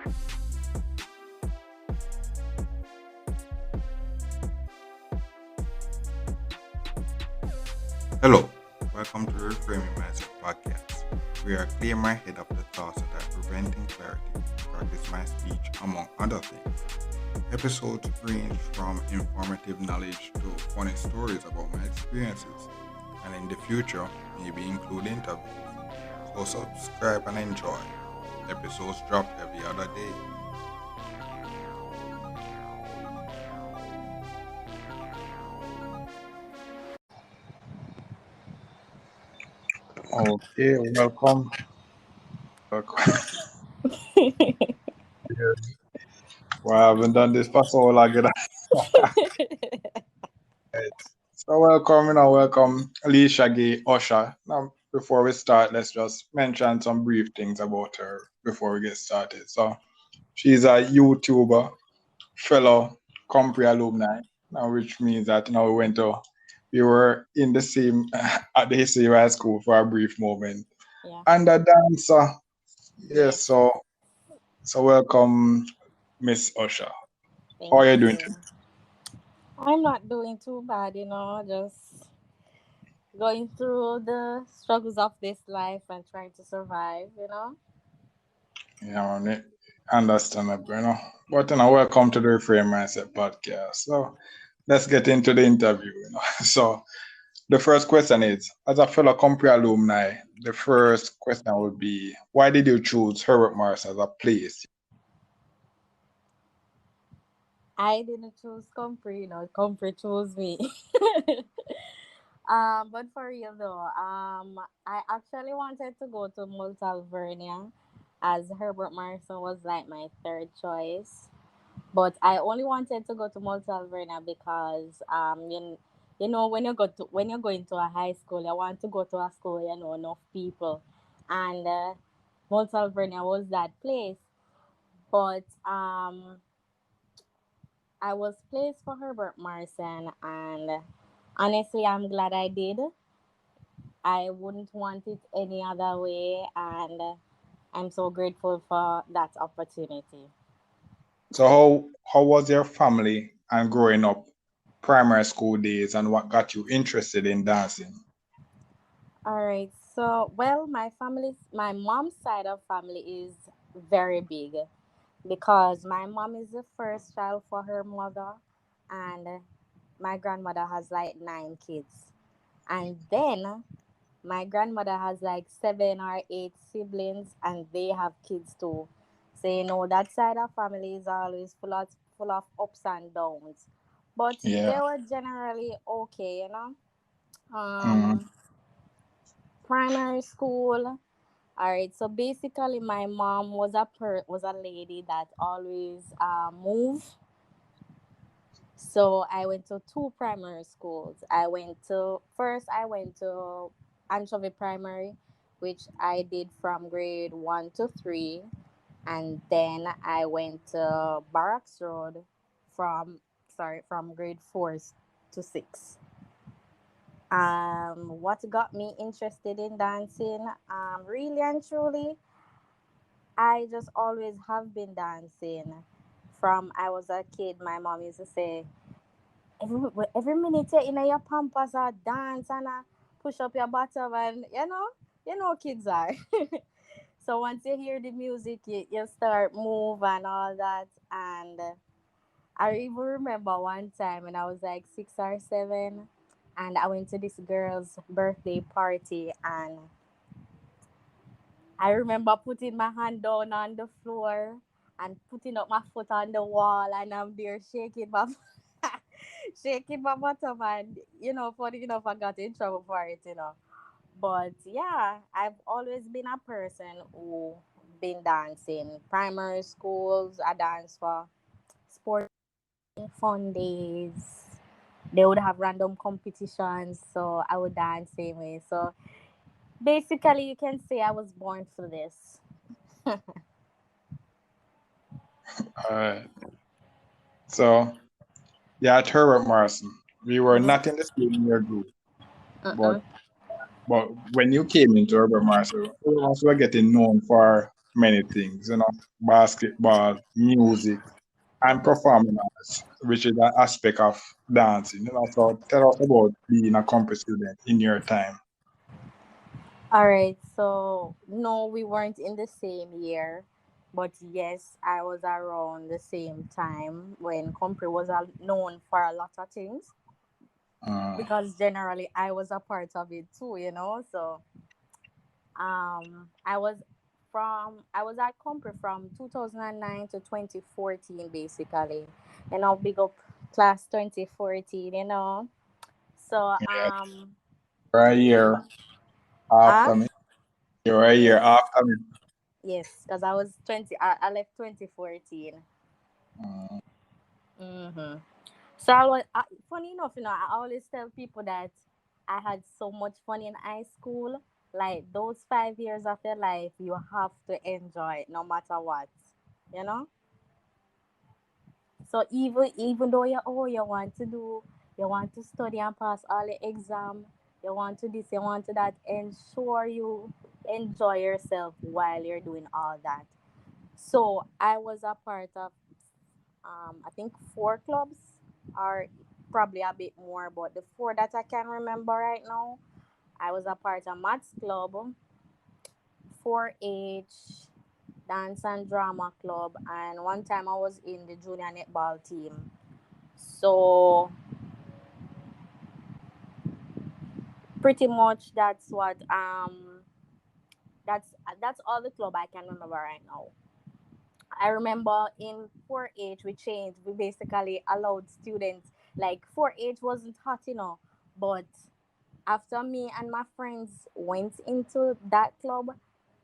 Hello, welcome to the Reframing Mindset podcast. We are clear my head of the thoughts that are preventing clarity, practice my speech, among other things. Episodes range from informative knowledge to funny stories about my experiences, and in the future, maybe include interviews. So subscribe and enjoy. Episodes drop every other day. Okay, welcome. Welcome. Well, I haven't done this for so long. So welcome, Leisha-Gaye Usher. Now, before we start, let's just mention some brief things about her before we get started. So, she's a YouTuber, fellow Compre alumni, now which means that we were in the same at the same high school for a brief moment, Yeah. and a dancer. Yes, Yes. so welcome, Miss Usher. Thank How are you doing you. today? I'm not doing too bad, just going through the struggles of this life and trying to survive. Yeah, man, understandable. But welcome to the Reframe Mindset podcast. So let's get into the interview. So the first question is, as a fellow Compre alumni, the first question would be, why did you choose Herbert Marsh as a place? I didn't choose Comfrey, Comfrey chose me. But for real though, I actually wanted to go to Multalvernia as Herbert Marson was like my third choice. But I only wanted to go to Multalvernia because when you're going to a high school, you want to go to a school enough people, and Multalvernia was that place. But I was placed for Herbert Marson, and honestly, I'm glad I did. I wouldn't want it any other way, and I'm so grateful for that opportunity. So how was your family and growing up, primary school days, and what got you interested in dancing? All right. So, well, my mom's side of family is very big because my mom is the first child for her mother, and my grandmother has like 9 kids. And then my grandmother has like 7 or 8 siblings, and they have kids too. So, that side of family is always full of ups and downs. But they Yeah. were generally okay. Mm. Um, Primary school. All right. So basically, my mom was a lady that always moved. So I went to two primary schools. I went to Anchovy Primary, which I did from grade 1 to 3, and then I went to Barracks Road from grade 4 to 6. What got me interested in dancing? Really and truly, I just always have been dancing. From I was a kid, my mom used to say, every minute you're in your pampas or dance and push up your bottom, and kids are. So once you hear the music, you start move and all that. And I even remember one time when I was like 6 or 7, and I went to this girl's birthday party, and I remember putting my hand down on the floor and putting up my foot on the wall, and I'm there shaking my shaking my bottom, and funny enough, I got in trouble for it. But yeah, I've always been a person who been dancing. Primary schools, I danced for sport fun days. They would have random competitions, so I would dance same way. So basically, you can say I was born for this. Uh, so yeah, at Herbert Marson, we were not in the same year group, but Uh-uh. but when you came into Herbert Marson, we were getting known for many things, basketball, music, and performing arts, which is an aspect of dancing. So tell us about being a compass student in your time. All right, so no, we weren't in the same year, but yes, I was around the same time when Compre was known for a lot of things Uh, because generally I was a part of it too, So I was I was at Compre from 2009 to 2014 basically, and I'll big up class 2014. So yeah, you're a year ah after me. You're a year yes, after me. yes, because I was 20. I left 2014. Uh, Mm-hmm. So I was funny enough, I always tell people that I had so much fun in high school. Like those 5 years of your life, you have to enjoy it no matter what, you know. So even though you want to do, you want to study and pass all the exam, you want to this, you want to that, ensure you enjoy yourself while you're doing all that. So I was a part of I think four clubs, or probably a bit more, but the four that I can remember right now, I was a part of Maths Club, 4-H, Dance and Drama Club, and one time I was in the junior netball team. So pretty much that's all the club I can remember right now. I remember in 4-H we changed. We basically allowed students, like 4-H wasn't hot, but after me and my friends went into that club,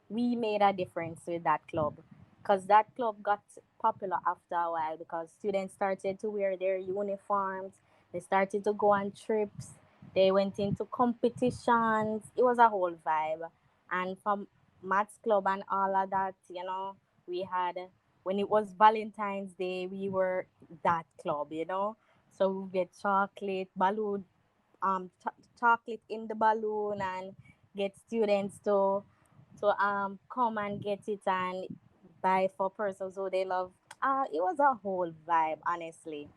we made a difference with that club because that club got popular after a while because students started to wear their uniforms, they started to go on trips, they went into competitions. It was a whole vibe. And from maths club and all of that, we had, when it was Valentine's Day, we were that club, so we get chocolate balloon, chocolate in the balloon, and get students to come and get it and buy for persons who they love. It was a whole vibe, honestly.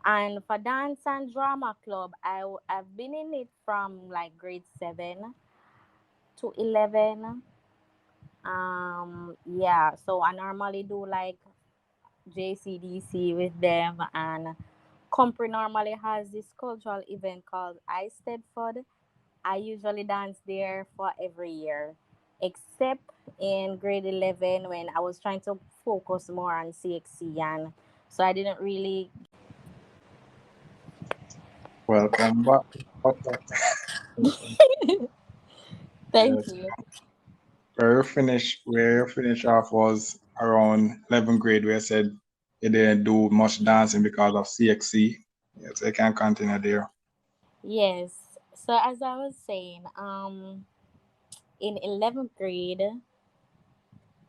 And for dance and drama club, I've been in it from like grade 7 to 11. Yeah, so I normally do like JCDC with them, and Compre normally has this cultural event called I Stedford. I usually dance there for every year, except in grade 11 when I was trying to focus more on CXC, and so I didn't really. welcome back. Okay. Thank Yes. you. Where you finish off was around 11th grade, where you said you didn't do much dancing because of CXC. Yes, I can continue there. Yes. So as I was saying, in 11th grade,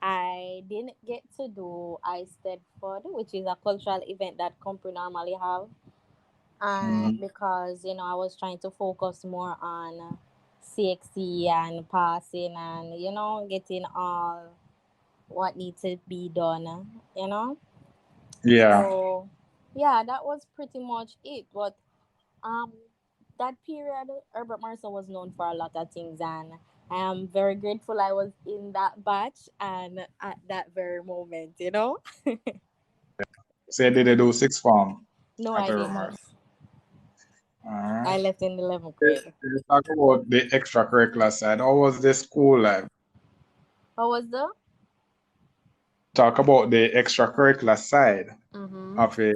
I didn't get to do I Stedford, which is a cultural event that company normally have. And Mm, because I was trying to focus more on CXC and passing and getting all what needs to be done, yeah. so yeah, that was pretty much it. But um that period, Herbert Marson was known for a lot of things, and I am very grateful I was in that batch and at that very moment. Say did they do sixth form No, at I River did not. Mars. Alright. I left in the 11th grade. Let's talk about the extracurricular side. How was the school life? What was the Talk about the extracurricular side mm-hmm. of a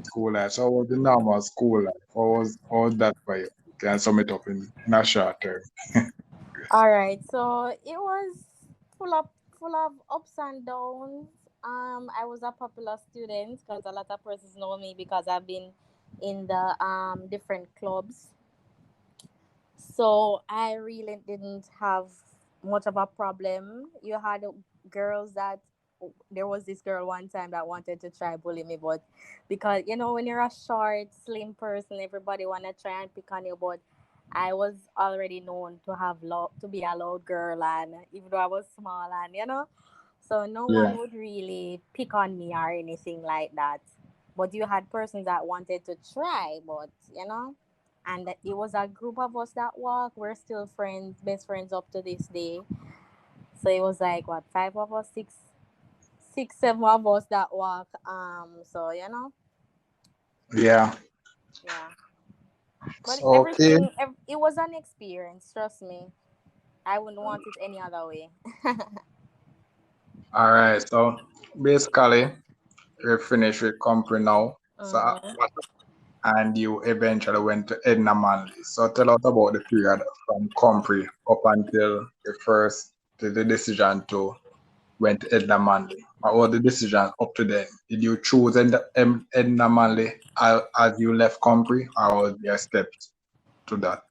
school life. So, what was the normal school life? How was that for you? Can you sum it up in a short term? All right, so it was full of full of ups and downs. I was a popular student because a lot of persons know me because I've been in the different clubs. So I really didn't have much of a problem. You had girls that there was this girl one time that wanted to try bully me, but because when you're a short, slim person, everybody wanna try and pick on you. But I was already known to be a loud girl, and even though I was small, and So no Yeah. one would really pick on me or anything like that. But you had persons that wanted to try, but and it was a group of us that walk. We're still friends, best friends up to this day. So it was like what, five of us, six, seven of us that walk. So Yeah. yeah. But So, okay. it was an experience. Trust me, I wouldn't want it any other way. All right. So basically, we're finished with company now. So, Hmm. and you eventually went to Edna Manley. So tell us about the period from Compre up until the decision to went to Edna Manley. What was the decision up to then? Did you choose Edna Manley as you left Compre, or was there steps to that?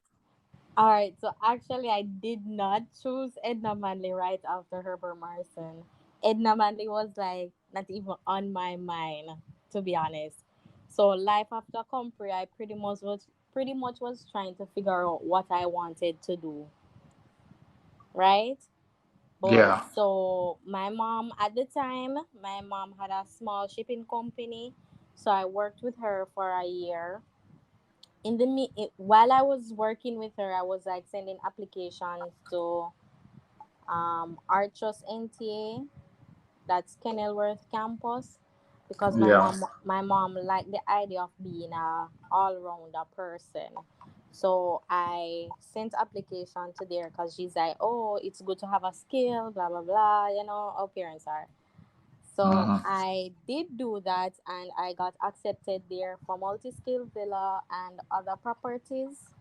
All right, so actually, I did not choose Edna Manley right after Herbert Marson. Edna Manley was like not even on my mind, to be honest. So life after Compre, I pretty much was trying to figure out what I wanted to do, right? But Yeah, so my mom at the time, my mom had a small shipping company, so I worked with her for a year. While I was working with her, I was like sending applications to Archos NTA, that's Kenilworth campus, because my yeah, mom my mom liked the idea of being a all rounder person. So I sent application to there because she's like, oh, it's good to have a skill, blah blah blah. Our parents are. So hmm, I did do that, and I got accepted there for multi-skill villa and other properties,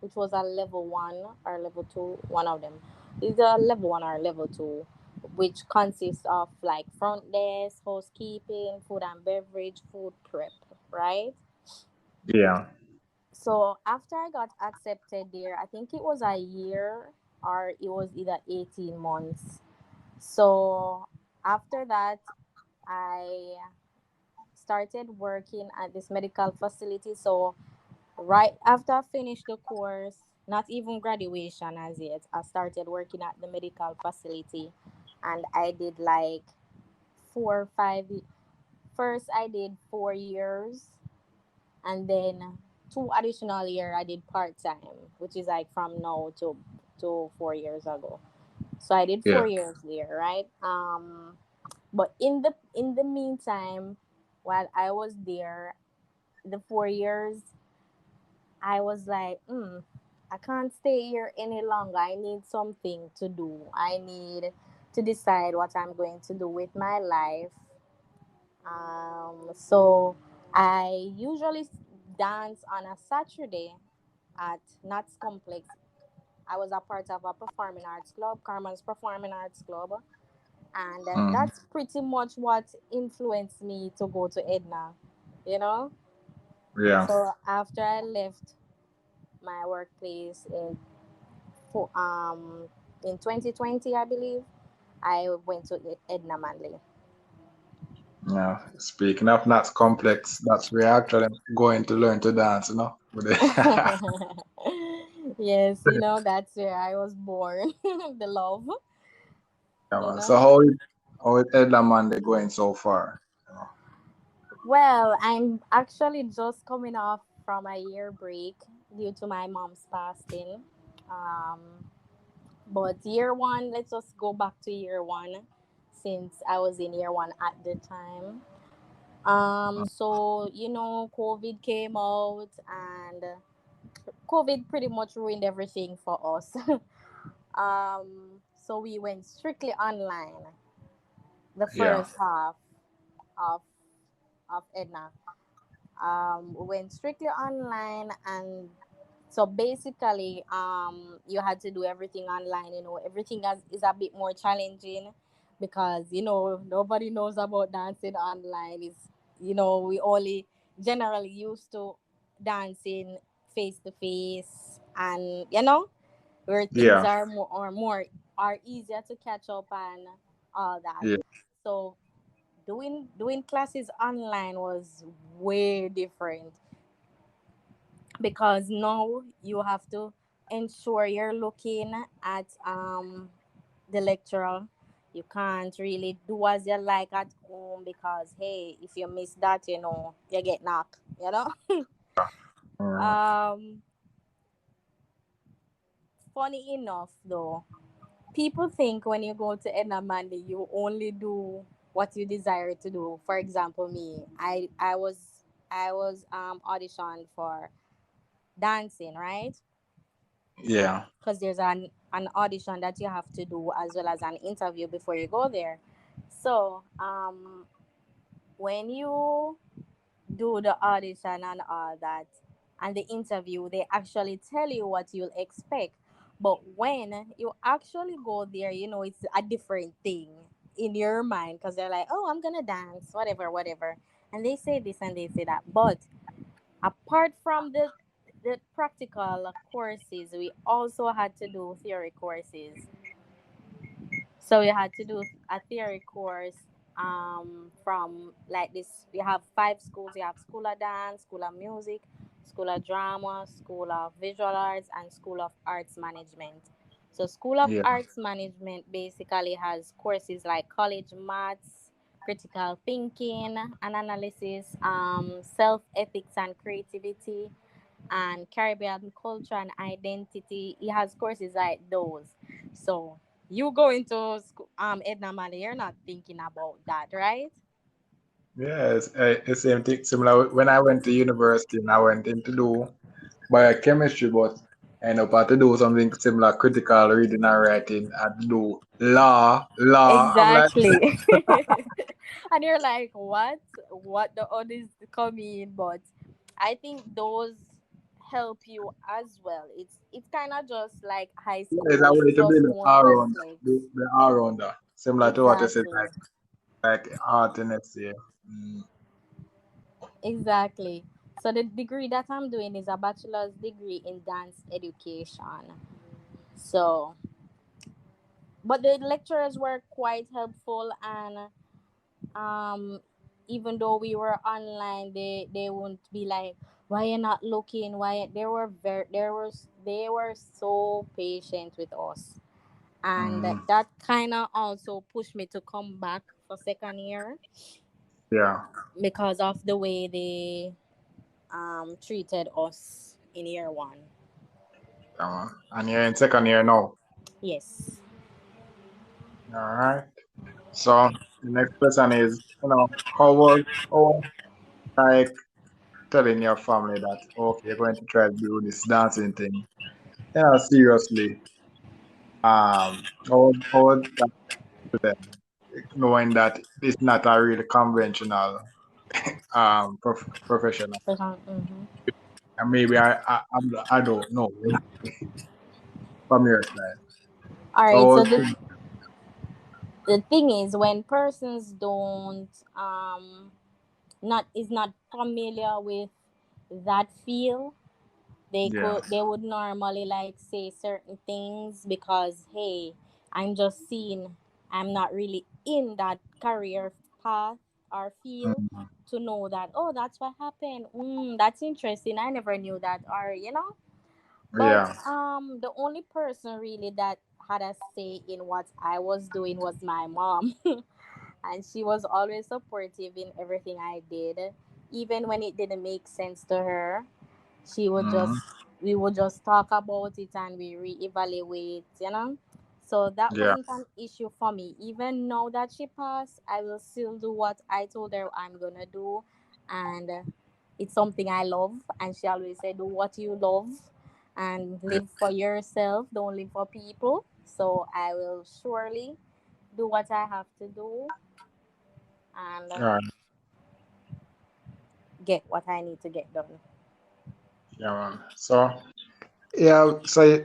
which was a level one or level two, one of them. It's a level one or level two, which consists of like front desk, housekeeping, food and beverage, food prep, right? yeah, So after I got accepted there, I think it was a year or it was either 18 months. So after that, I started working at this medical facility. So right after I finished the course, not even graduation as yet, I started working at the medical facility, and I did like 4 5. First, I did 4 years, and then 2 additional year I did part time, which is like from now to 4 years ago. So I did yeah, 4 years there, right? But in the meantime, while I was there, the 4 years, I was like, I can't stay here any longer. I need something to do. I need to decide what I'm going to do with my life. So I usually dance on a Saturday at Nats Complex. I was a part of a performing arts club, Carmen's Performing Arts Club, and hmm, that's pretty much what influenced me to go to Edna. You know. yeah, So after I left my workplace for, in 2020, I believe, I went to Edna Manley. yeah. Speaking of Nats Complex, that's where I actually going to learn to dance, With the- Yes, that's where I was born. The love, Yeah, you man. So know. how is Edna Monday going so far? Well, I'm actually just coming off from a year break due to my mom's passing. Um, but year one, let's just go back to year one, since I was in year one at the time. So COVID came out, and COVID pretty much ruined everything for us. So we went strictly online the Yeah, first half of Edna. We went strictly online, and so basically, you had to do everything online. Everything is a bit more challenging because nobody knows about dancing online. We only generally used to dancing face to face, and where things yeah, are easier to catch up and all that. yeah, So doing classes online was way different, because now you have to ensure you're looking at the lecturer. You can't really do as you like at home because hey, if you miss that, you get knocked. Mm, Um, Funny enough, though, people think when you go to Edna Manley, you only do what you desire to do. For example, me, I was auditioned for dancing, right? yeah, Because there's an audition that you have to do as well as an interview before you go there. So when you do the audition and all that and the interview, they actually tell you what you'll expect. But when you actually go there, it's a different thing in your mind because they're like, oh, I'm gonna dance, whatever, whatever. And they say this and they say that. But apart from the practical courses, we also had to do theory courses. So we had to do a theory course from like this. We have five schools. We have School of Dance, School of Music, School of Drama, School of Visual Arts, and School of Arts Management. So School of yeah, Arts Management basically has courses like college maths, critical thinking and analysis, self ethics and creativity, and Caribbean culture and identity. He has courses like those. So you go into Edna Mali, you're not thinking about that, right? yeah. It's same thing. Similar when I went to university and I went in to do biochemistry, but I end up had to do something similar, critical reading and writing. I had to do law. I'm like, Exactly. And you're like, what? What the others come in? But I think those help you as well. It's kind of just like high there's a school, way to just build an more all rounder, complex. the all rounder, similar to what you said, Exactly. like art and let's say. Exactly. So the degree that I'm doing is a bachelor's degree in dance education. So, but the lecturers were quite helpful, and um, even though we were online, they won't be like, "Why you not looking?" Why they were so patient with us, and Mm, that kind of also pushed me to come back for second year yeah, because of the way they treated us in year one. and you're in second year now. Yes. All right. So the next question is, how like telling your family that okay, you're going to try to do this dancing thing, seriously. How was that to them, knowing that it's not a really conventional professional, Mhm. and maybe I don't know from your side. All So right. So what's the thing is, when persons don't not familiar with that feel, yeah, they would normally like say certain things because hey, I'm just seeing, I'm not really in that career path or feel mm, to know that, oh, that's what happened. That's interesting. I never knew that, or But yeah, the only person really that had a say in what I was doing was my mom. And she was always supportive in everything I did, even when it didn't make sense to her. She would mm, just We would just talk about it and we reevaluate. So that yeah, wasn't an issue for me. Even now that she passed, I will still do what I told her I'm gonna do, and it's something I love. And she always said, "Do what you love, and yeah. live for yourself. Don't live for people." So I will surely do what I have to do and All right, get what I need to get done. yeah, man. So so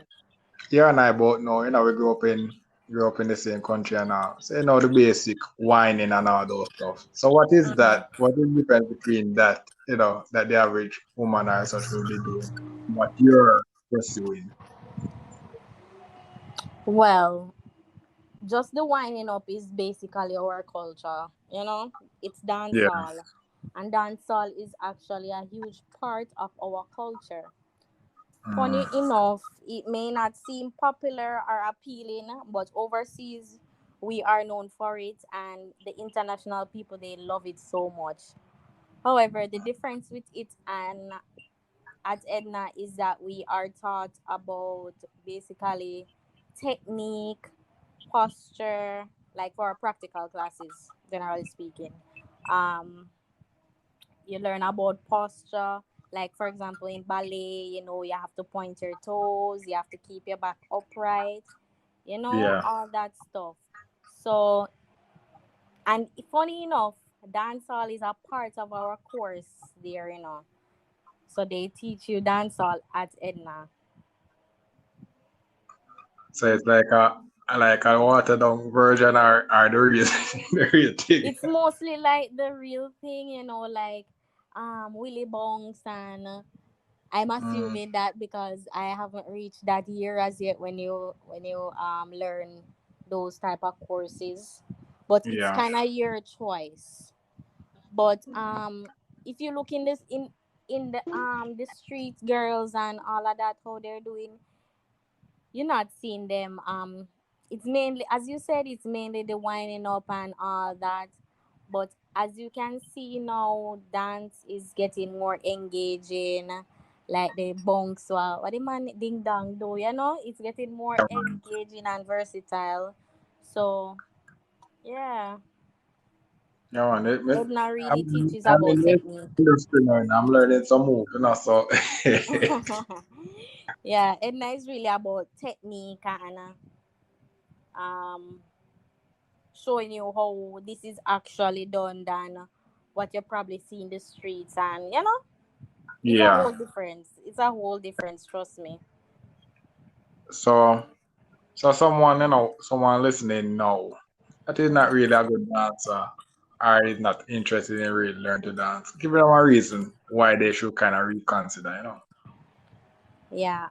you and I both know, we grew up in the same country and all. So the basic whining and all those stuff. So what is that? What is the difference between that, that the average woman or such will be doing, what you're pursuing? Well, just the winding up is basically our culture. It's Yeah. dancehall, and dancehall is actually a huge part of our culture. Mm, Funny enough, it may not seem popular or appealing, but overseas we are known for it, and the international people, they love it so much. However, the difference with it and at Edna is that we are taught about basically technique, posture, like for our practical classes, generally speaking. Um, you learn about posture. Like, for example, in ballet, you have to point your toes, you have to keep your back upright, Yeah. all that stuff. So, and funny enough, dancehall is a part of our course there. So they teach you dancehall at Edna. So it's like a watered down version or the real the real thing. It's mostly like the real thing, like Willy Bongs, and I'm Mm, assuming that because I haven't reached that year as yet when you learn those type of courses. But it's yeah. kind of your choice. But if you look in the street girls and all of that, how they're doing, you're not seeing them. It's mainly, as you said, it's mainly the winding up and all that. But as you can see now, dance is getting more engaging. Like the bongs, what the man ding dong do, it's getting more engaging and versatile. So yeah, Yeah, man. Edna really teaches I'm about in this technique. industry now, and I'm learning some move. So Yeah, Edna is really about technique and um showing you how this is actually done than what you probably see in the streets, and it's a yeah. whole difference. It's a whole difference, trust me. So someone listening now that is not really a good dancer or is not interested in really learn to dance. Give them a reason why they should kind of reconsider. Yeah,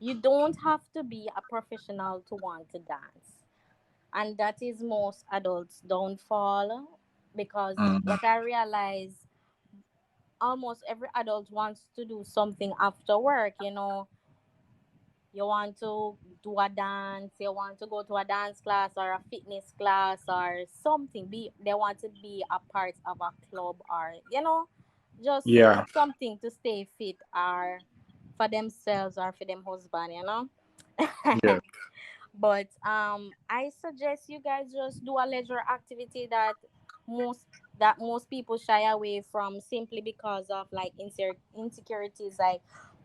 you don't have to be a professional to want to dance, and that is most adults downfall, because Mm, what I realize, almost every adult wants to do something after work. You want to do a dance, you want to go to a dance class or a fitness class or something, they want to be a part of a club, or just yeah, something to stay fit, or for themselves or for them husband. yeah, But I suggest you guys just do a leisure activity most most people shy away from, simply because of like insecurities, like,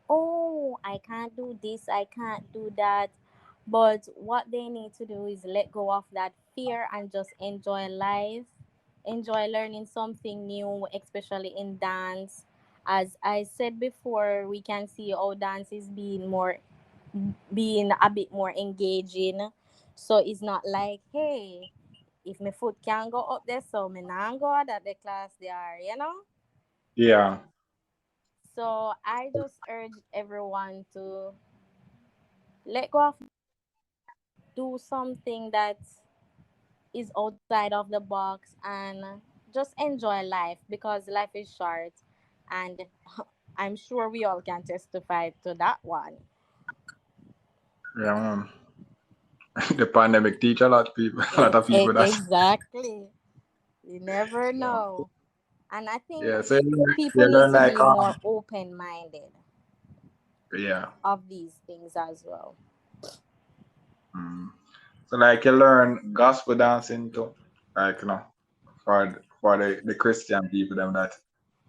oh, I can't do this, I can't do that. But what they need to do is let go of that fear and just enjoy life, enjoy learning something new, especially in dance. As I said before, we can see how dance is being a bit more engaging. So it's not like, hey, if my foot can't go up there, so me not go at the class there. yeah, So I just urge everyone to let go of, do something that is outside of the box, and just enjoy life, because life is short, and I'm sure we all can testify to that one. yeah. The pandemic teach a lot of people that. Exactly. You never Yeah, know. And I think yeah. So people you need learn to like be more open minded yeah. of these things as well. Mm. So like you learn gospel dancing too, like for the Christian people them that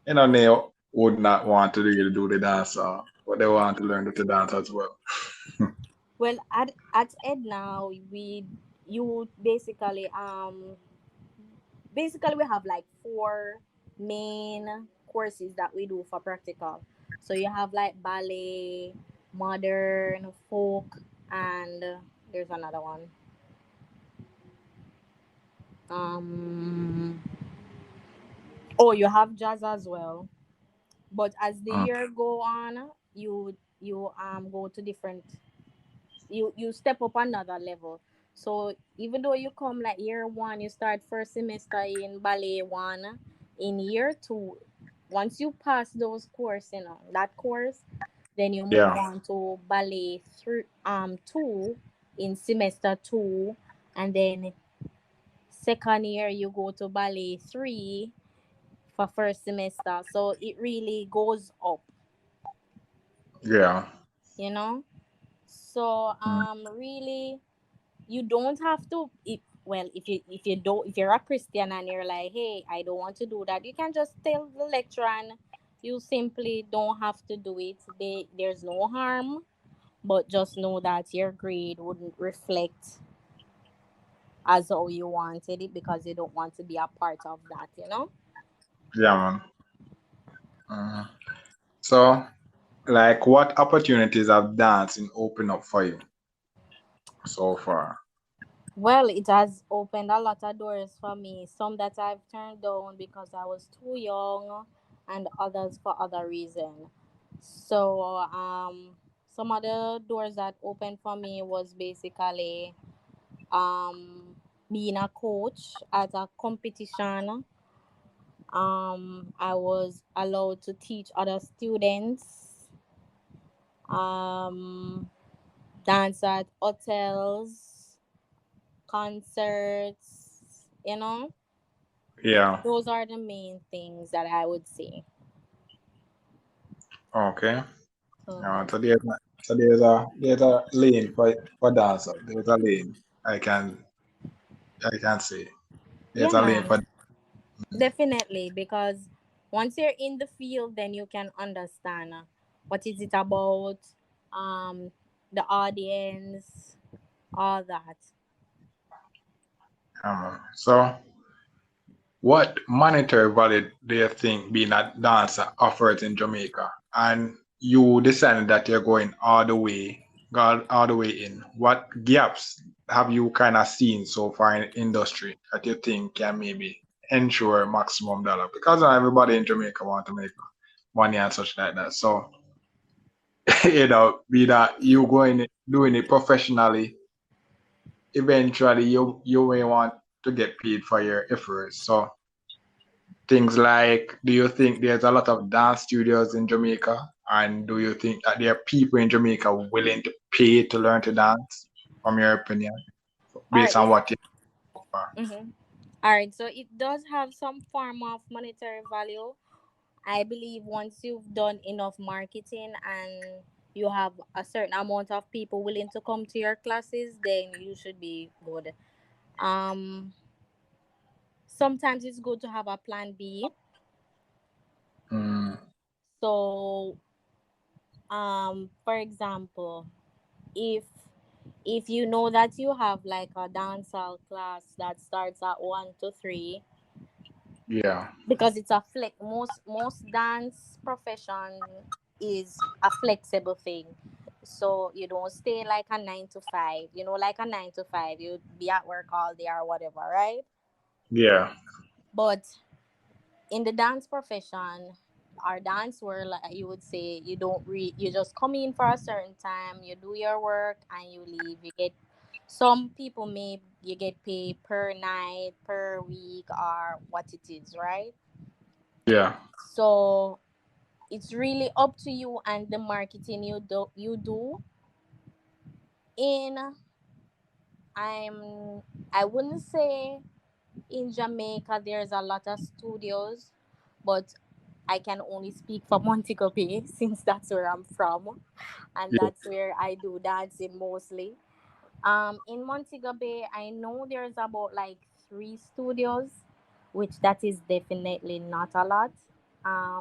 they would not want to really do the dance, but they want to learn to dance as well. Well, at Edna, we you basically we have like four main courses that we do for practical. So you have like ballet, modern, folk, and there's another one. Um, oh, you have jazz as well. But as the Mm. year go on, you go to different, you step up another level. So even though you come like year one, you start first semester in ballet one. In year two, once you pass those course, that course, then you move Yeah, on to ballet through two. in semester 2, and then second year you go to ballet 3 for first semester. So it really goes up, Yeah. you know. So Mm. really, you don't have to, if you don't, if you're a Christian and you're like, hey, I don't want to do that, you can just tell the lecturer and you simply don't have to do it. There's no harm, but just know that your grade wouldn't reflect as how you wanted it, because you don't want to be a part of that, you know. Yeah, man. Mhm. So, like, what opportunities have dancing opened up for you so far? Well, it has opened a lot of doors for me. Some that I've turned down because I was too young, and others for other reason. So, some of the doors that opened for me was basically being a coach at a competition. I was allowed to teach other students. Um, dance at hotels, concerts, you know. Yeah. Those are the main things that I would say. Okay. So So there's a lane for dancer. There's a lane. I can I can say yeah, there's a lane man, for. definitely, because once you're in the field, then you can understand what is it about, um, the audience, all that. So, what monetary value do you think being a dancer offers in Jamaica? And you decided that you're going all the way in. What gaps have you kind of seen so far in industry that you think can maybe ensure maximum dollar? Because not everybody in Jamaica want to make money and such like that. So, be that you going doing it professionally, eventually you may want to get paid for your efforts. So things like, do you think there's a lot of dance studios in Jamaica? And do you think that there are people in Jamaica willing to pay to learn to dance, from your opinion, All based right. on what you are? Mm-hmm. All right. So it does have some form of monetary value. I believe once you've done enough marketing and you have a certain amount of people willing to come to your classes, then you should be good. Um, sometimes it's good to have a plan B. Mm, So, for example, if you know that you have like a dancehall class that starts at 1 to 3, yeah, because it's a flex, most dance profession is a flexible thing. So you don't stay like a 9 to 5, like a 9 to 5, you'd be at work all day or whatever, right? yeah, But in the dance profession, our dance world, like you would say, you just come in for a certain time, you do your work and you leave. You get, some people may you get paid per night, per week, or what it is, right? yeah, So it's really up to you and the marketing you do in, I'm I wouldn't say in Jamaica there's a lot of studios, but I can only speak for Montego Bay since that's where I'm from, and yeah, that's where I do dancing mostly. In Montego Bay, I know there's about like 3 studios, which that is definitely not a lot.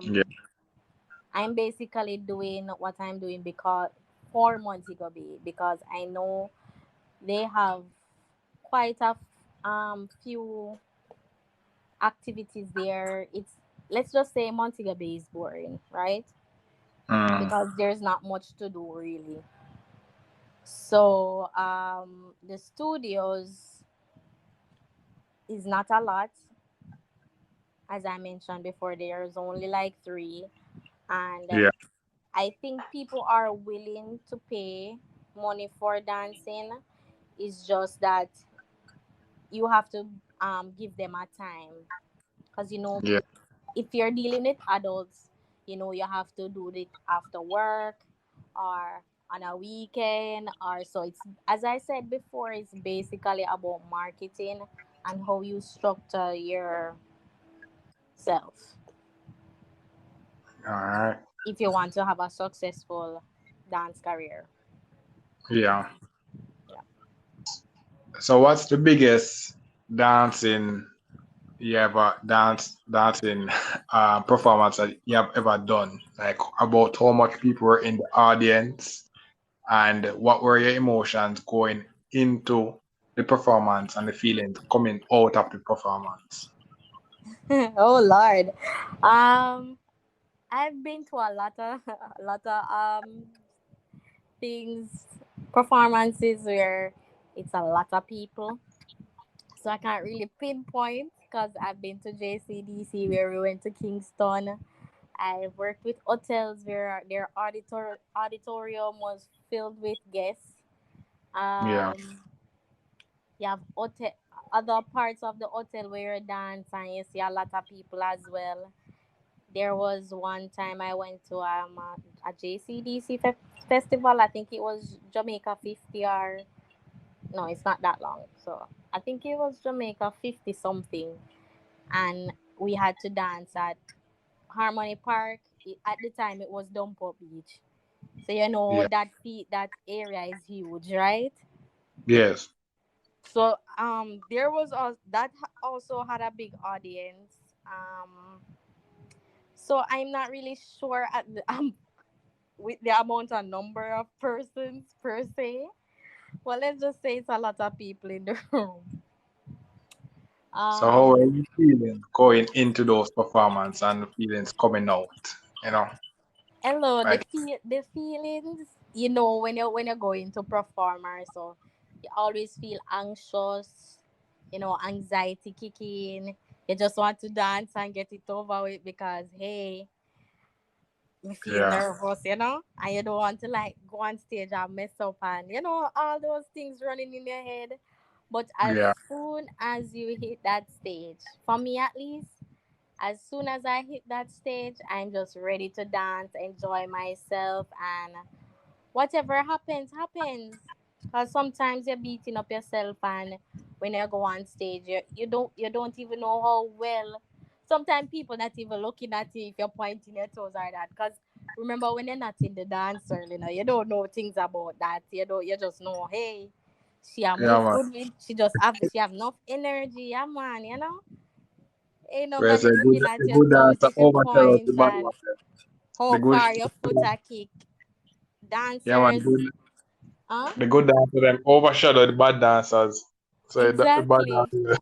yeah, Um, I'm basically doing what I'm doing because for Montego Bay, because I know they have quite a few activities there. It's, let's just say Montego Bay is boring, right? mm, Because there's not much to do really. So the studios is not a lot, as I mentioned before. There's only like 3, and yeah, I think people are willing to pay money for dancing. It's just that you have to give them a time, because yeah, if you're dealing with adults, you have to do it after work, or on a weekend or so. It's, as I said before, it's basically about marketing and how you structure yourself All right. if you want to have a successful dance career. Yeah. Yeah. So what's the biggest dancing you ever dancing performance that you have ever done? Like about how much people were in the audience and what were your emotions going into the performance and the feelings coming out of the performance? Oh Lord. Um I've been to a lot of a lot of things, performances where it's a lot of people. So I can't really pinpoint because I've been to JCDC where we went to Kingston. I've worked with hotels where their auditorium was filled with guests. Yeah. Um, you have hotel, other parts of the hotel where you dance and you see a lot of people as well. There was one time I went to a JCDC festival. I think it was Jamaica 50 or no, it's not that long. So I think it was Jamaica 50 something. And we had to dance at Harmony Park. At the time, it was Dumpo Beach. So you know Yeah. that area is huge, right? Yes. So there was also had a big audience. So I'm not really sure at the, with the amount of number of persons per se. Well, let's just say it's a lot of people in the room. So how are Um, you feeling going into those performance and the feelings coming out? You know, Hello, like the feelings, you know, when you're going to performer, so you always feel anxious, you know, anxiety kicking. You just want to dance and get it over with because hey, you feel yeah, nervous, you know, and you don't want to like go on stage and mess up and you know all those things running in your head. But as yeah, soon as you hit that stage, for me at least, as soon as I hit that stage, I'm just ready to dance, enjoy myself, and whatever happens, happens. Because sometimes you're beating up yourself, and when you go on stage, you don't even know how well. Sometimes people not even looking at you if you're pointing your toes or that. Because remember, when you're not in the dancer, you don't know things about that. You just know, hey, she a yeah, move man. good with. She have enough energy, yeah, man. You know. Ain't Whereas nobody looking at a your good toes dancer if you overshadows the point bad and one. how The good, far your foot a kick. yeah, man. Dancers, huh? The good dancer them overshadow the bad dancers. So the bad Exactly. dancers.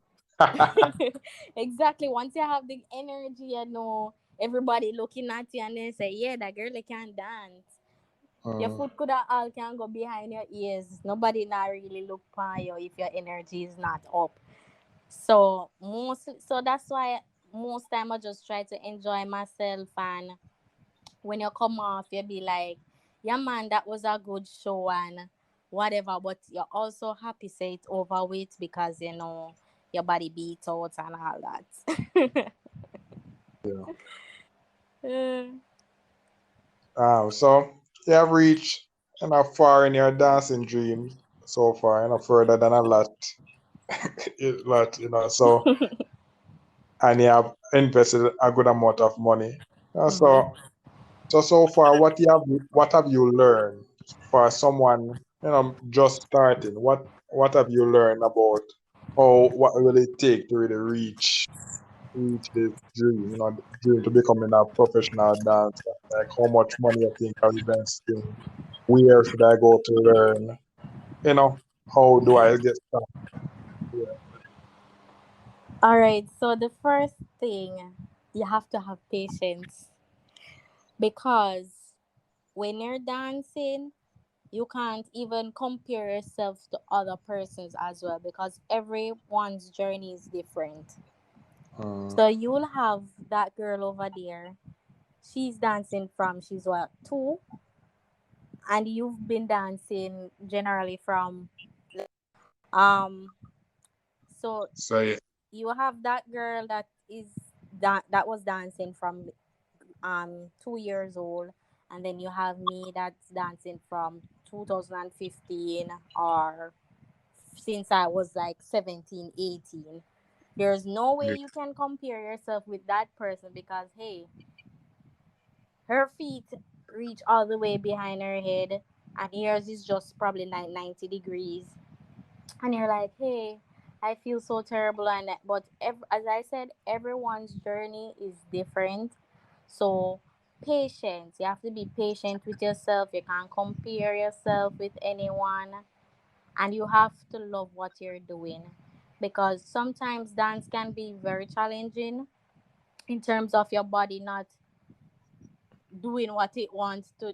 Exactly. Once you have the energy, you know, everybody looking at you and they say, yeah, that girl can dance. Your Mm, foot could have all can go behind your ears. Nobody not really look for you if your energy is not up. So that's why most time I just try to enjoy myself and when you come off, you be like, yeah, man, that was a good show and whatever. But you're also happy say it over with because you know your body beat out and all that. yeah. Mm. So you have reached far in your dancing dreams so far, further than a lot, So and you have invested a good amount of money. Mhm. So far, what have you learned for someone just starting? What have you learned about what will it take to really reach this dream? The dream to becoming a professional dancer. Like how much money you think are investing? Where should I go to learn? How do I get started? Yeah. All right. So the first thing you have to have patience because when you're dancing, you can't even compare yourself to other persons as well because everyone's journey is different. Mm, So you'll have that girl over there. She's dancing from she's what 2, and you've been dancing generally from um. So so yeah, you have that girl that was dancing from 2 years old, and then you have me that's dancing from 2015 or since I was like 17, 18. There's no way you can compare yourself with that person because, hey, her feet reach all the way behind her head and yours is just probably like 90 degrees. And you're like, hey, I feel so terrible. And but as I said, everyone's journey is different. So patience, you have to be patient with yourself. You can't compare yourself with anyone, and you have to love what you're doing, because sometimes dance can be very challenging in terms of your body not doing what it wants to,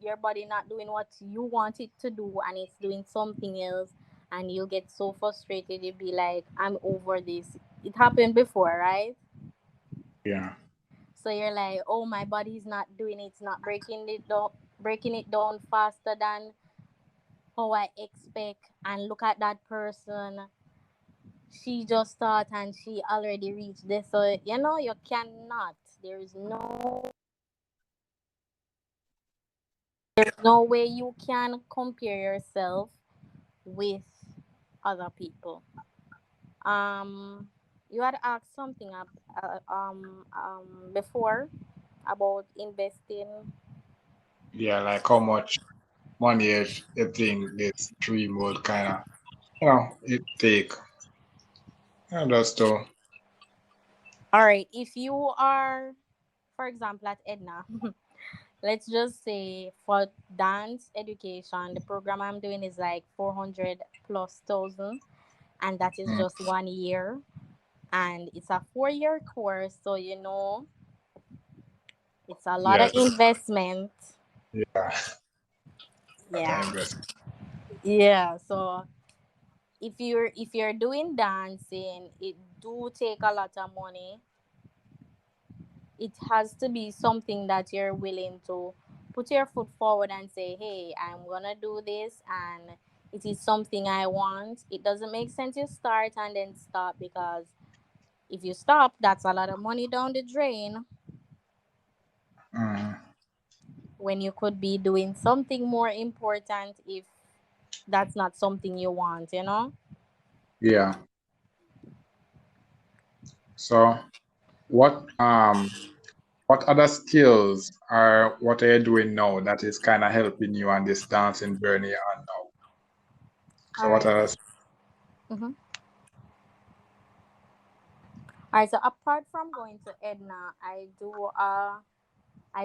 your body not doing what you want it to do, and it's doing something else, and you get so frustrated you be like, I'm over this. It happened before, right? Yeah. So you're like, oh, my body's not doing it, it's not breaking it down faster than how I expect. And look at that person, she just thought and she already reached this. So you cannot, there is no way you can compare yourself with other people. You had asked something before about investing. Yeah, like how much money if you think this dream would kind of, it take. Just to, All right, if you are, for example, at Edna, let's just say for dance education, the program I'm doing is like 400 plus thousand, and that is mm, just 1 year, and it's a 4 year course. So it's a lot of yes, investment. yeah, that I Yeah, invest. yeah. So if you're doing dancing, it do take a lot of money. It has to be something that you're willing to put your foot forward and say, hey, I'm gonna do this, and it is something I want. It doesn't make sense you start and then stop, because if you stop, that's a lot of money down the drain Mm, when you could be doing something more important if that's not something you want. yeah. So what other skills are what are you doing now that is kind of helping you on this dancing journey on now? All So what right. are Mm-hmm. All right. So apart from going to Edna, I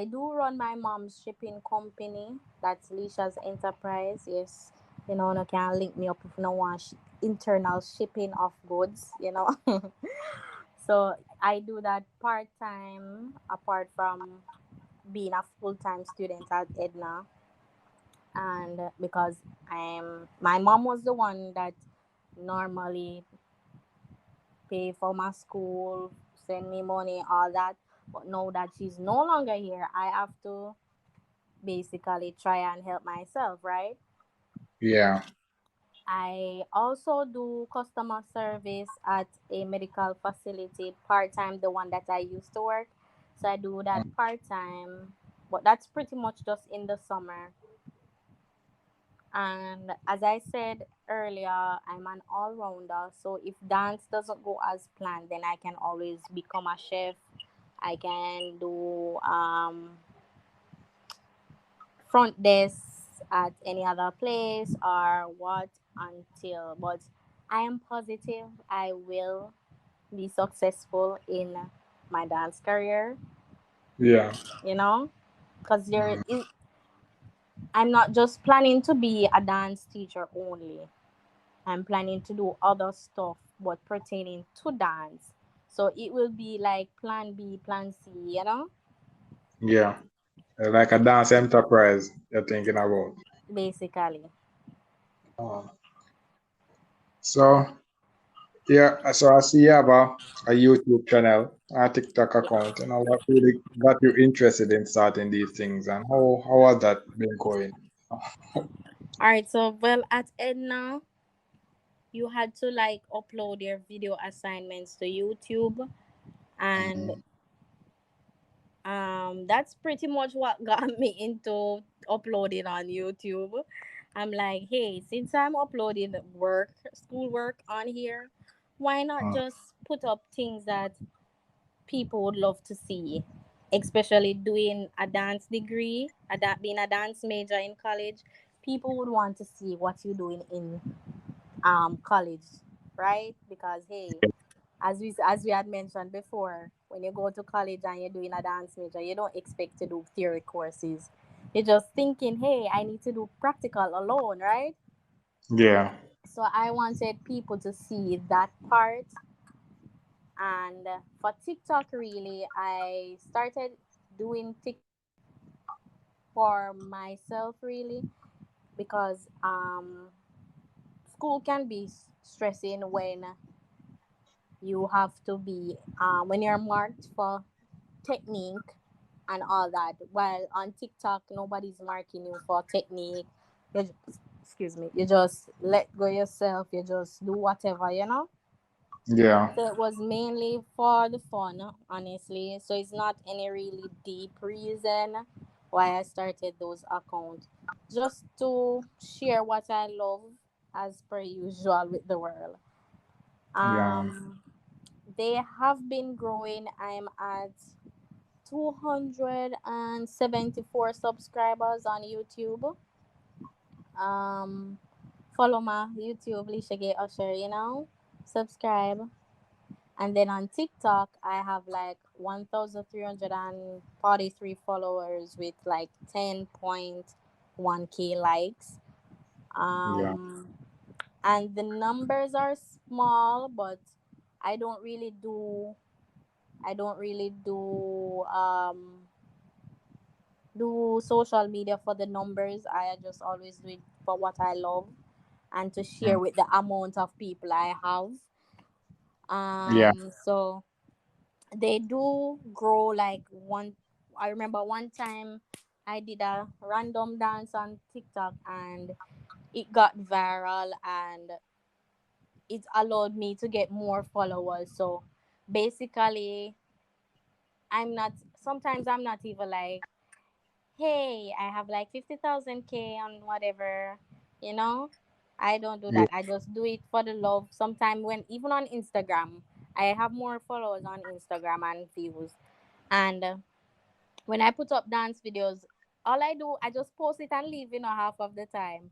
do run my mom's shipping company. That's Leisha's Enterprise. Yes, no can link me up if no want internal shipping of goods. So I do that part time apart from being a full time student at Edna, and because my mom was the one that normally pay for my school, send me money, all that. But now that she's no longer here, I have to basically try and help myself, right? yeah, I also do customer service at a medical facility part time, the one that I used to work. So I do that mm, part time, but that's pretty much just in the summer. And as I said earlier, I'm an all rounder. So if dance doesn't go as planned, then I can always become a chef. I can do front desk at any other place or what, until, but I am positive I will be successful in my dance career, yeah, you know, because mm, I'm not just planning to be a dance teacher only. I'm planning to do other stuff but pertaining to dance. So it will be like plan B, plan C, yeah. Like a dance enterprise you're thinking about. basically. Oh. So yeah, so I see you have a YouTube channel, a TikTok account, what really got you interested in starting these things and how has that been going? All right, so well, at Edna, you had to like upload your video assignments to YouTube, and Mm, That's pretty much what got me into uploading on YouTube. I'm like, hey, since I'm uploading work, schoolwork on here, why not Mm. just put up things that people would love to see, especially doing a dance degree, being a dance major in college. People would want to see what you're doing in college, right? Because hey, as we had mentioned before, when you go to college and you're doing a dance major, you don't expect to do theory courses. You're just thinking, hey, I need to do practical alone, right? Yeah. So I wanted people to see that part. And for TikTok, really, I started doing TikTok for myself, really, because school can be stressing when you have to be when you're marked for technique and all that. While on TikTok, nobody's marking you for technique. Excuse me. You just let go yourself. You just do whatever, you know. Yeah. So it was mainly for the fun, honestly. So it's not any really deep reason why I started those accounts. Just to share what I love as per usual with the world. Yeah. Um, they have been growing. I'm at 274 subscribers on YouTube. Um, Follow my YouTube, Leisha-Gaye Usher, subscribe. And then on TikTok, I have like 1,343 followers with like 10.1K likes. Yeah. Um, and the numbers are small, but I don't really do I don't really do social media for the numbers. I just always do it for what I love and to Mm. share with the amount of people I have. Yeah. So they do grow like one. I remember one time I did a random dance on TikTok and it got viral and it allowed me to get more followers. So basically, sometimes I'm not even like, hey, I have like 50,000 K on whatever, you know? I don't do Yeah. that. I just do it for the love. Sometimes even on Instagram, I have more followers on Instagram and views. And when I put up dance videos, all I do, I just post it and leave, half of the time.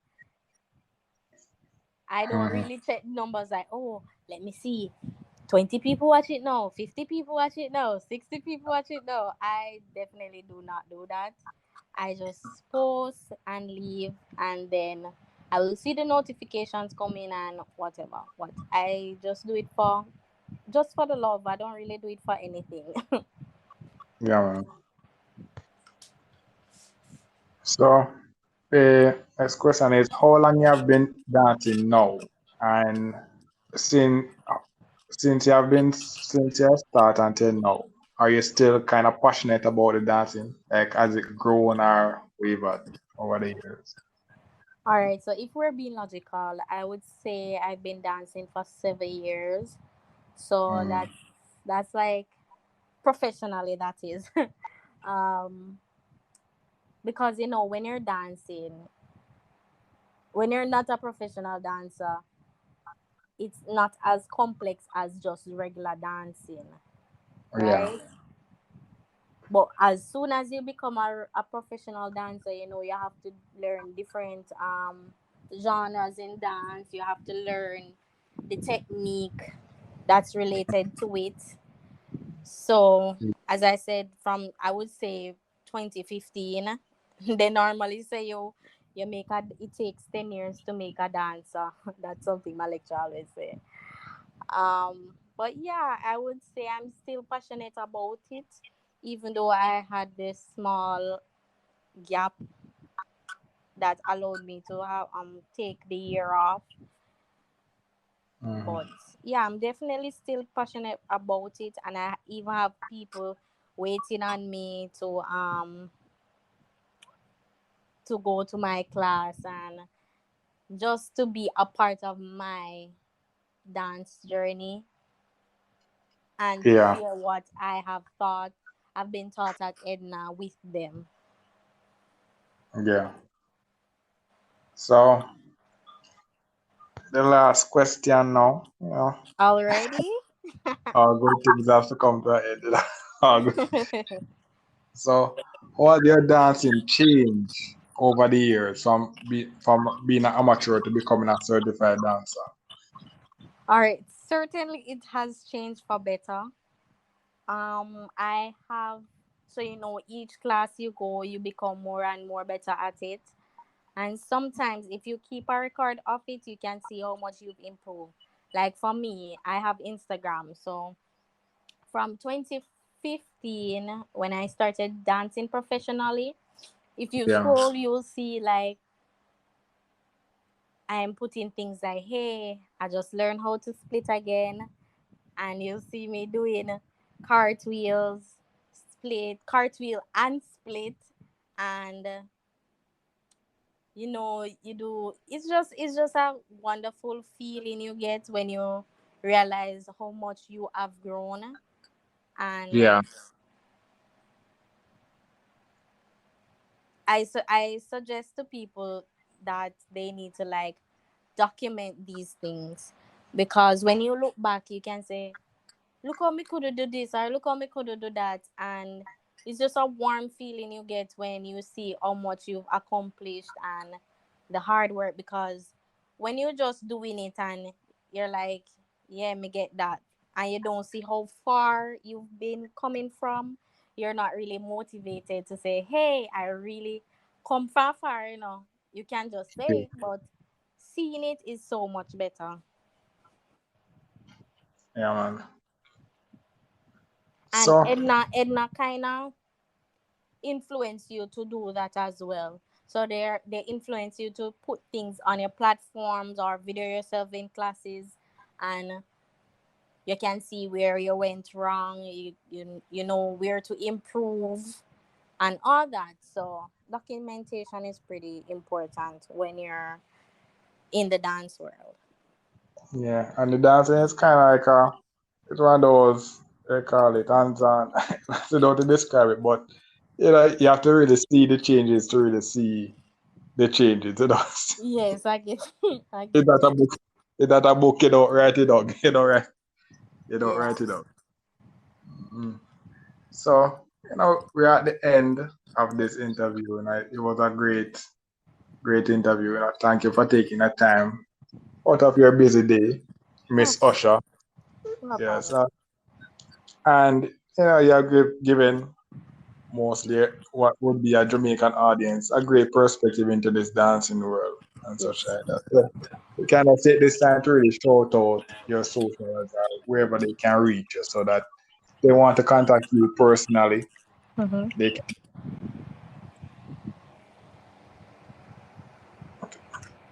I don't Mhm. really check numbers like, oh, let me see. 20 people watch it now, 50 people watch it now, 60 people watch it now. I definitely do not do that. I just post and leave, and then I will see the notifications coming and whatever. What I just do it for, just for the love. I don't really do it for anything. Yeah, man. So, the next question is, how long you have been dancing now? And since since you have been since you start until now, are you still kind of passionate about the dancing? Like, has it grown or wavered over the years? All right. So if we're being logical, I would say I've been dancing for 7 years. So Mm. that's like professionally, that is. um, because when you're not a professional dancer, it's not as complex as just regular dancing, Yeah. right? But as soon as you become a professional dancer, you have to learn different genres in dance. You have to learn the technique that's related to it. So, as I said, I would say 2015, they normally say it takes 10 years to make a dancer. That's something my lecturer always say. But yeah, I would say I'm still passionate about it, even though I had this small gap that allowed me to take the year off. Mm. But yeah, I'm definitely still passionate about it, and I even have people waiting on me to go to my class and just to be a part of my dance journey and to Yeah. share what I have thought I've been taught at Edna with them. Yeah. So the last question now, Already? all good things have to come to an end. All good. So, how has your dancing changed over the years from being an amateur to becoming a certified dancer? All right, certainly it has changed for better. I have, so each class you go, you become more and more better at it. And sometimes, if you keep a record of it, you can see how much you've improved. Like for me, I have Instagram. So from 2015, when I started dancing professionally, if you Yeah, scroll, you'll see like I'm putting things like, hey, I just learned how to split again. And you'll see me doing cartwheels, cartwheel and split. And you do, it's just a wonderful feeling you get when you realize how much you have grown. And yeah, I suggest to people that they need to like document these things, because when you look back you can say, look how me could do this, or look how me could do that. And it's just a warm feeling you get when you see how much you've accomplished and the hard work. Because when you're just doing it and you're like, yeah, me get that, and you don't see how far you've been coming from, you're not really motivated to say, hey, I really come from far. You can just say yeah, it, but seeing it is so much better. yeah, man. And So, Edna kind of influence you to do that as well. So they influence you to put things on your platforms or video yourself in classes, and you can see where you went wrong. You know where to improve and all that. So documentation is pretty important when you're in the dance world. yeah, and the dancing is kind of like it's one of those, they call it hands on. I don't know how to describe it, but you have to really see the changes to really see the changes. Yes, I get I It's get not a you. book. It's not a book. You don't write it down. You don't Yeah. write it down. Mm. So, we're at the end of this interview, and it was a great interview. Thank you for taking the time out of your busy day, No, Miss Usher. no Yes, problem. and you have given mostly what would be a Jamaican audience a great perspective into this dancing world and such Yes. like that. So, you kind of take this time to really shout out your socials wherever they can reach you, so that they want to contact you personally, Mm-hmm. they can.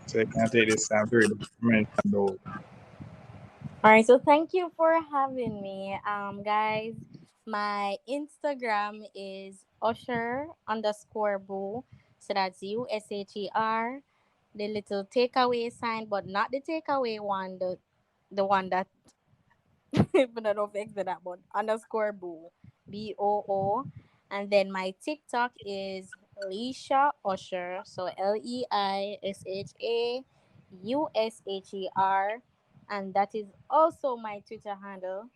So you can take this time to really mention those. All right, so thank you for having me, guys. My Instagram is Usher_boo. So that's USHER. The little takeaway sign, but not the takeaway one, the one that but I don't fix that, but underscore boo. BOO. And then my TikTok is Leisha Usher. So LEISHAUSHER. And that is also my Twitter handle.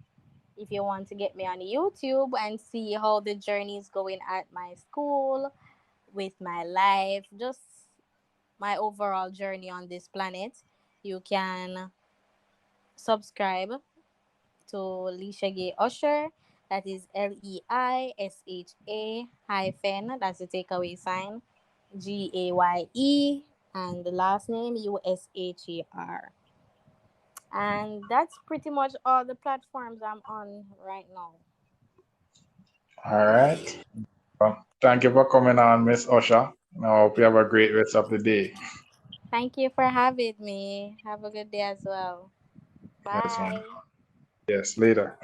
If you want to get me on YouTube and see how the journey is going at my school, with my life, just my overall journey on this planet, you can subscribe to Leisha-Gaye Usher. That is LEISHA hyphen. That's the takeaway sign. GAYE. And the last name USHER. And that's pretty much all the platforms I'm on right now. All right. Thank you for coming on, Miss Usher. I hope you have a great rest of the day. Thank you for having me. Have a good day as well. Yes, man. Bye. Yes, later.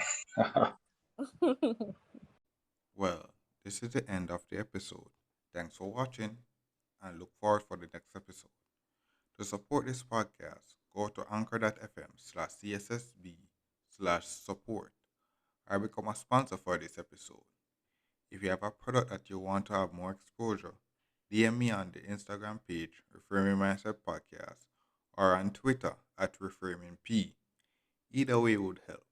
Well, this is the end of the episode. Thanks for watching and look forward for the next episode. To support this podcast, go to anchor.fm/cssb/support or become a sponsor for this episode. If you have a product that you want to have more exposure, DM me on the Instagram page, Reframing Mindset Podcast, or on Twitter at ReframingP. Either way would help.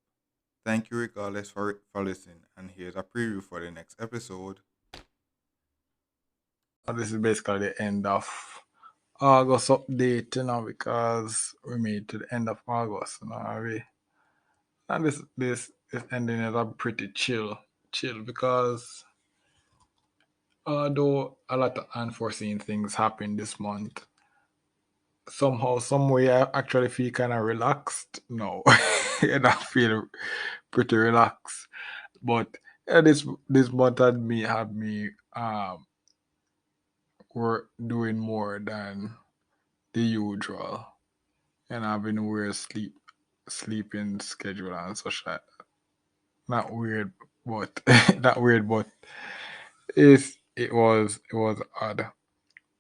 Thank you regardless for listening, and here's a preview for the next episode. This is basically the end of August update, because we made to the end of August, and this ending is a pretty chill because although a lot of unforeseen things happened this month, somehow, some way, I actually feel kind of relaxed now, and I feel pretty relaxed. But this month had me work doing more than the usual, and having weird sleeping schedule and such like that. Not weird, but not weird, but it was odd.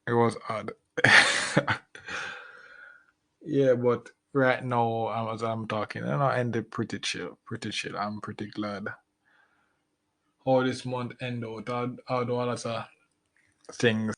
It was odd. Yeah, but right now, as I'm talking, ended pretty chill, pretty chill. I'm pretty glad how this month ended out. Although a lot of things